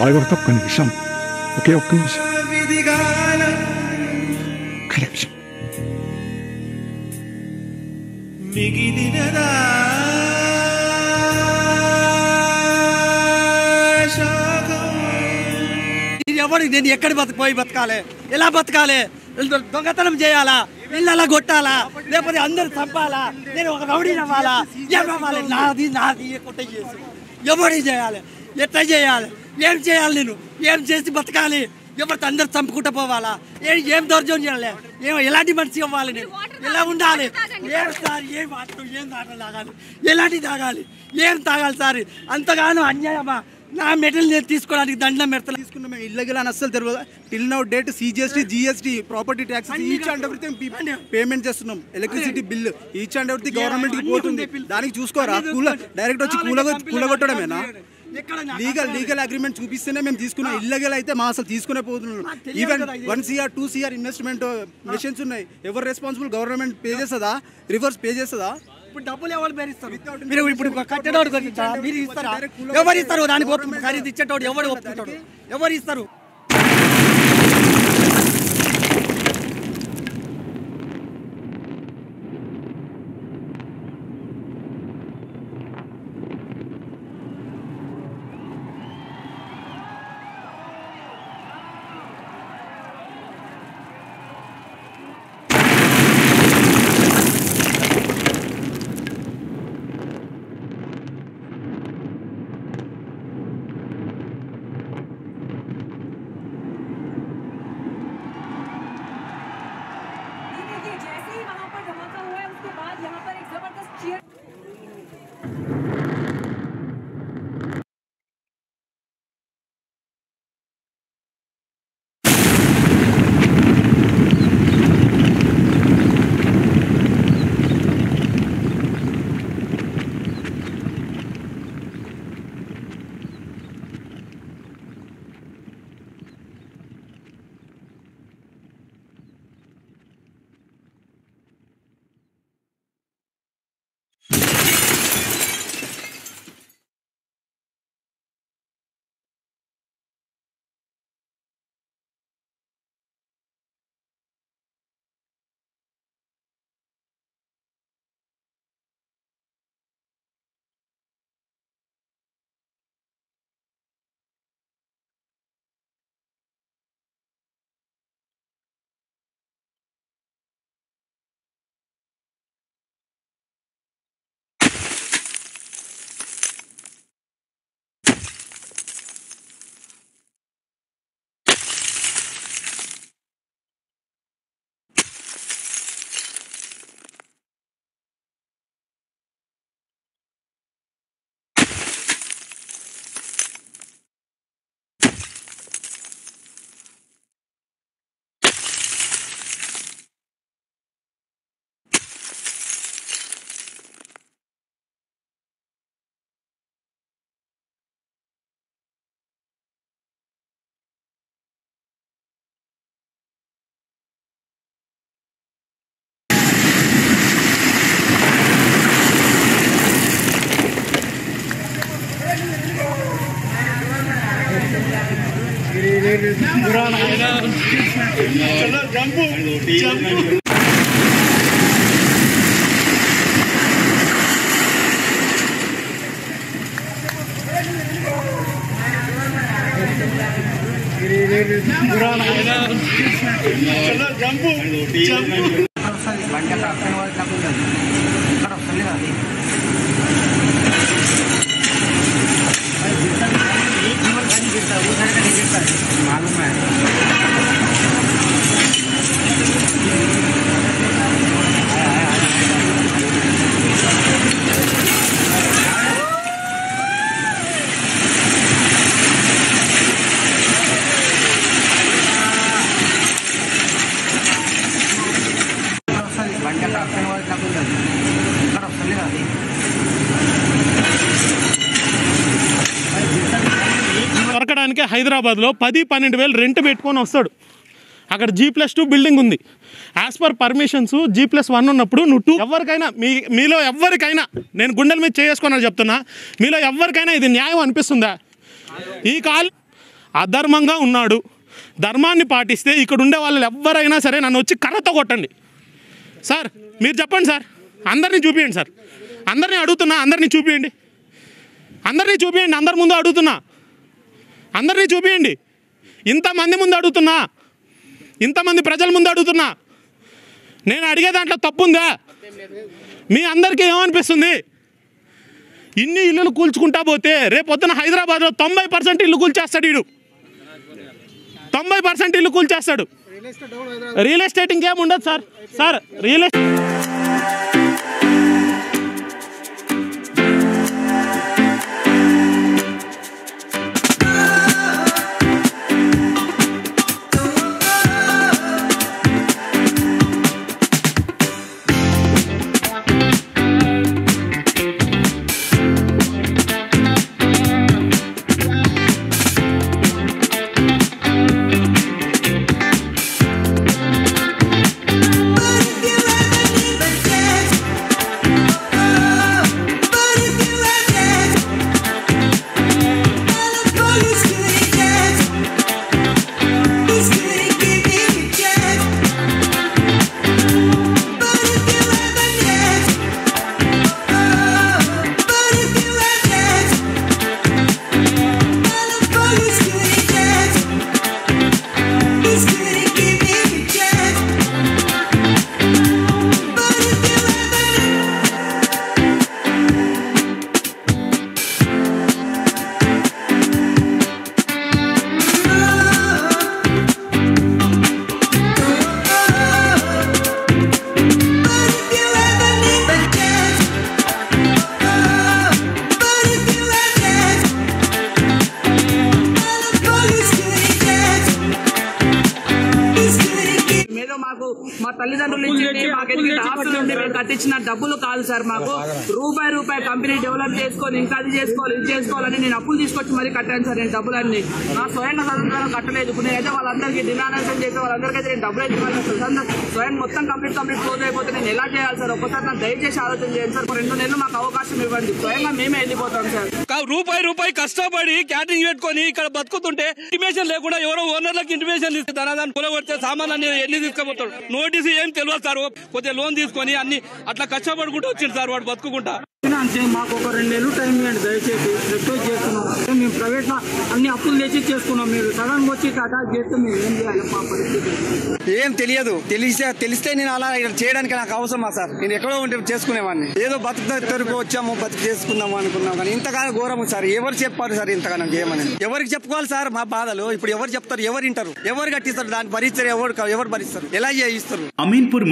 ఆగొక ఒక్క నిమిషం, ఒకే ఒక్క నిమిషం, ఒక్క నిమిషం. ఎవరు నేను ఎక్కడ పోయి బతకాలి, ఎలా బతకాలి? దొంగతనం చేయాలా, ఇళ్ళలా కొట్టాలా, లేకపోతే అందరు చంపాలా, నేను ఒక రౌడీ అవ్వాలా? ఏమవ్వాలి? నాది నాది కొట్ట చేసి ఎవరి చేయాలి, ఎట్లా చేయాలి, ఏం చేయాలి, నేను ఏం చేసి బతకాలి? ఎవరితో అందరు చంపుకుంటూ పోవాలా? ఏం దౌర్జన్యం చేయాలి? ఎలాంటి మనిషి అవ్వాలి? నేను ఎలా ఉండాలి? ఏం సార్, ఏం వాటర్, ఏం తాగలు తాగాలి, ఎలాంటి తాగాలి, ఏం తాగాలి సార్? అంతగానో అన్యాయమా? నా మెటీరియల్ నేను తీసుకోవడానికి దండం పెడతా తీసుకున్నాం. మేము ఇల్లీగల్ అని అస్సలు తెలియదు. Till now date CGST, GST, property tax, each and everything payment చేస్తున్నాం. Electricity bill each and everything government కి పోతుంది. దానికి చూసుకోరా? డైరెక్ట్ వచ్చి కూలగొట్టడమేనా? లీగల్ అగ్రిమెంట్ చూపిస్తేనే మేము తీసుకున్నాం. ఇల్లీగల్ అయితే మా అసలు తీసుకునే పోతున్నాం. Even 1 CR 2 CR investment machines ఉన్నాయి. ఎవరు రెస్పాన్సిబుల్? గవర్నమెంట్ పే చేస్తుందా? రివర్స్ పే చేస్తుందా? ఇప్పుడు డబ్బులు ఎవరు పేరుస్తారు? మీరు ఇప్పుడు కట్టేటోడు మీరు ఇస్తారా? ఎవరు ఇస్తారు? దానికి ఖరీదు ఇచ్చేటోడు ఎవరు ఒప్పుకుంటాడు? ఎవరు ఇస్తారు? దొరకడానికి హైదరాబాద్లో 10-12 వేలు రెంట్ పెట్టుకొని వస్తాడు. అక్కడ G+2 బిల్డింగ్ ఉంది. యాజ్ పర్ పర్మిషన్స్ G+1 ఉన్నప్పుడు నువ్వు ఎవరికైనా మీలో ఎవరికైనా నేను గుండెల మీద చేసుకొని చెప్తున్నా, మీలో ఎవరికైనా ఇది న్యాయం అనిపిస్తుందా? అధర్మంగా ఉన్నాడు. ధర్మాన్ని పాటిస్తే ఇక్కడ ఉండే వాళ్ళు ఎవరైనా సరే నన్ను వచ్చి కర్రతో కొట్టండి సార్. మీరు చెప్పండి సార్, అందరినీ చూపించండి సార్. అందరినీ అడుగుతున్నా, అందరినీ చూపించండి, అందరినీ చూపించండి. అందరి ముందు అడుగుతున్నా, అందరినీ చూపించండి. ఇంతమంది ముందు అడుగుతున్నా, ఇంతమంది ప్రజల ముందు అడుగుతున్నా. నేను అడిగే దాంట్లో తప్పుందా? మీ అందరికీ ఏమనిపిస్తుంది? ఇన్ని ఇల్లులు కూల్చుకుంటా పోతే రేపొద్దున హైదరాబాద్లో 90% ఇల్లు కూల్చేస్తాడు వీడు. 90% ఇల్లు కూల్చేస్తాడు. రియల్ ఎస్టేట్ ఇంకేం ఉండదు సార్. సార్ రియల్ ఎస్టేట్ మా తల్లిదండ్రులు కట్టించిన డబ్బులు కాదు సార్. మాకు రూపాయి కంపెనీ డెవలప్ చేసుకొని ఇంకా అది చేసుకోవాలి ఇది చేసుకోవాలని నేను అప్పులు తీసుకొచ్చి మరీ కట్టాను సార్. నేను డబ్బులన్నీ నా స్వయం స్వతంత్రంగా కట్టలేదు. ఇప్పుడు నేనైతే వాళ్ళందరికీ డినానేషన్ చేసి వాళ్ళందరికీ నేను డబ్బులు అయితే స్వయం మొత్తం కంప్లీట్ క్లోజ్ అయిపోతే నేను ఎలా చేయాలి సార్? ఒక్కసారి నాకు దయచేసి ఆలోచన చేయండి సార్. 2 నెలలు మాకు అవకాశం ఇవ్వండి. స్వయంగా మేమే వెళ్ళిపోతాం సార్. రూపాయి కష్టపడి క్యాటరింగ్ పెట్టుకొని ఇక్కడ బతుకుతుంటే ఇంటిమేషన్ లేకుండా ఎవరో ఓనర్లకు ఇంటిమేషన్ ఇస్తే ధనాదాన్ని పొలగొడితే సామాన్లు ఎన్ని తీసుకుపోతాడు? నోటీసు ఏం తెలియదు సార్. కొద్దిగా లోన్ తీసుకొని అన్ని అట్లా కష్టపడుకుంటూ వచ్చింది సార్ వాడు బతుకుంటా. అంటే మాకు ఒక 2 నెలలు టైం ఇవ్వండి దయచేసి. రిక్వెస్ట్ చేస్తున్నాం. మేము ప్రైవేట్ లో అన్ని అప్పులు తెచ్చి చేసుకున్నాం. మీరు సడన్ వచ్చి అటాక్ చేస్తే మేము ఏం చేయాలి? మా పరిస్థితి ఏం తెలియదు. తెలిస్తే నేను అలా చేయడానికి నాకు అవసరమా సార్? నేను ఎక్కడో ఉంటే చేసుకునేవాడిని. ఏదో బతుకు వచ్చాము బతుకు చేసుకుందాము అనుకున్నాం. కానీ ఇంతగానో ఘోరం సార్. ఎవరు చెప్పారు సార్ ఇంతగానో చేయమని? ఎవరికి చెప్పుకోవాలి సార్ మా బాధలు? ఇప్పుడు ఎవరు చెప్తారు? ఎవరు వింటారు? ఎవరు కట్టిస్తారు? దాన్ని భరిస్తారు? ఎవరు భరిస్తారు? ఎలా చేయిస్తారు? అమీన్పూర్